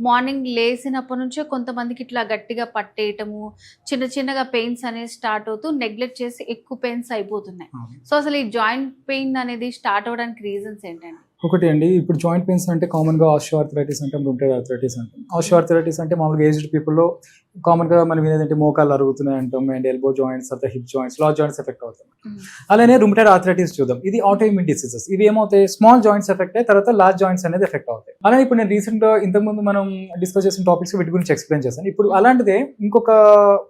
Morning లేసినప్పటి నుంచే కొంతమందికి ఇట్లా గట్టిగా పట్టేయటము, చిన్న చిన్నగా పెయిన్స్ అనేవి స్టార్ట్ అవుతూ నెగ్లెక్ట్ చేసి ఎక్కువ పెయిన్స్ అయిపోతున్నాయి. అవును. సో అసలు ఈ జాయింట్ పెయిన్ అనేది స్టార్ట్ అవ్వడానికి రీజన్స్ ఏంటండి? ఒకటి అండి, ఇప్పుడు జాయింట్ పెయిన్స్ అంటే కామన్గా ఆస్టియోఆర్థరైటిస్ అంటాం, రుమటైడ్ ఆర్థరైటిస్ అంటాం. ఆస్టియోఆర్థరైటిస్ అంటే మామూలుగా ఏజ్డ్ పీపుల్లో కామన్గా మనం ఏదంటే మోకాలు అరుగుతున్నాయి అంటాం, అండ్ ఎల్బో జాయింట్స్ తర్వాత hip joints, large joints effect అవుతాయి. అలానే రుమటైడ్ ఆర్థరైటిస్ చూద్దాం. ఇది ఆటోఇమ్యూన్ డిసీజెస్. ఇవి ఏమవుతాయి, స్మాల్ జాయింట్స్ ఎఫెక్ట్ అయ్యి తర్వాత లార్జ్ జాయింట్స్ అనేది ఎఫెక్ట్ అవుతాయి. అలానే ఇప్పుడు నేను రీసెంట్గా ఇంతకుముందు మనం డిస్కస్ చేసిన టాపిక్స్ వీటి గురించి ఎక్స్ప్లెయిన్ చేశాను. ఇప్పుడు అలాంటిదే ఇంకొక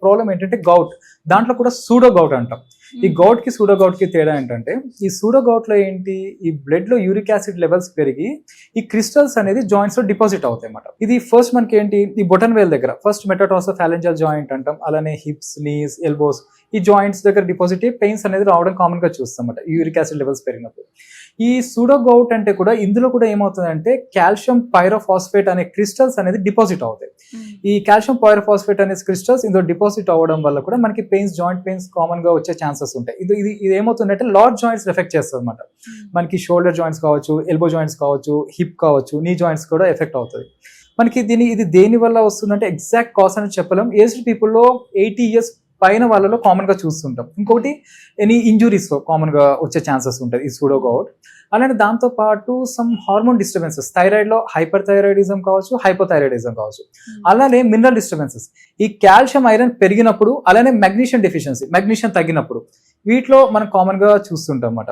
ప్రాబ్లం ఏంటంటే గౌట్. దాంట్లో కూడా సూడో గౌట్ అంటాం. ఈ గౌట్ కి సూడో గౌట్ కి తేడా ఏంటంటే, ఈ సూడో గౌట్ లో ఏంటి, ఈ బ్లడ్ లో యూరిక్ యాసిడ్ లెవెల్స్ పెరిగి ఈ క్రిస్టల్స్ అనేది జాయింట్స్ లో డిపాజిట్ అవుతాయి అన్నమాట. ఇది ఫస్ట్ మనకి ఏంటి, ఈ బొటన్ వేల్ దగ్గర ఫస్ట్ మెటాటార్సోఫారింజియల్ జాయింట్ అంటాం. అలానే హిప్స్, నీస్, ఎల్బోస్ ఈ జాయింట్స్ దగ్గర డిపాజిట్ అయ్యి పెయిన్స్ అనేది రావడం కామన్ గా చూస్తాం అన్నమాట, యూరిక్ యాసిడ్ లెవెల్స్ పెరిగినప్పుడు. ఈ సూడో గౌట్ అంటే కూడా ఇందులో కూడా ఏమవుతుందంటే కాల్షియం పైరోఫాస్ఫేట్ అనే క్రిస్టల్స్ అనేది డిపాజిట్ అవుతాయి. ఈ కాల్షియం పైరోఫాస్ఫేట్ అనే క్రిస్టల్స్ ఇందులో డిపాజిట్ అవ్వడం వల్ల కూడా మనకి పెయిన్స్, జాయింట్ పెయిన్స్ కామన్ గా వచ్చే ఛాన్సెస్ ఉంటాయి. ఇది ఏమవుతుందంటే లార్జ్ జాయింట్స్ ఎఫెక్ట్ చేస్తుంది అనమాట. మనకి షోల్డర్ జాయింట్స్ కావచ్చు, ఎల్బో జాయింట్స్ కావచ్చు, హిప్ కావచ్చు, నీ జాయింట్స్ కూడా ఎఫెక్ట్ అవుతుంది. మనకి ఇది దేని వల్ల వస్తుందంటే ఎగ్జాక్ట్ కాజ్ అని చెప్పలేం. ఏజ్డ్ పీపుల్లో 80 years పైన వాళ్ళలో కామన్ గా చూస్తుంటాం. ఇంకొకటి ఎనీ ఇంజురీస్ కామన్ గా వచ్చే ఛాన్సెస్ ఉంటుంది ఈ సూడో గౌట్. అలానే దాంతో పాటు సమ్ హార్మోన్ డిస్టర్బెన్సెస్, థైరాయిడ్ లో హైపర్ థైరాయిడిజం కావచ్చు, హైపోథైరాయిడిజం కావచ్చు. అలానే మినరల్ డిస్టర్బెన్సెస్, ఈ కాల్షియం ఐరన్ పెరిగినప్పుడు, అలానే మెగ్నీషియం డెఫిషియన్సీ, మెగ్నీషియం తగ్గినప్పుడు వీటిలో మనం కామన్ గా చూస్తుంటాం అన్నమాట.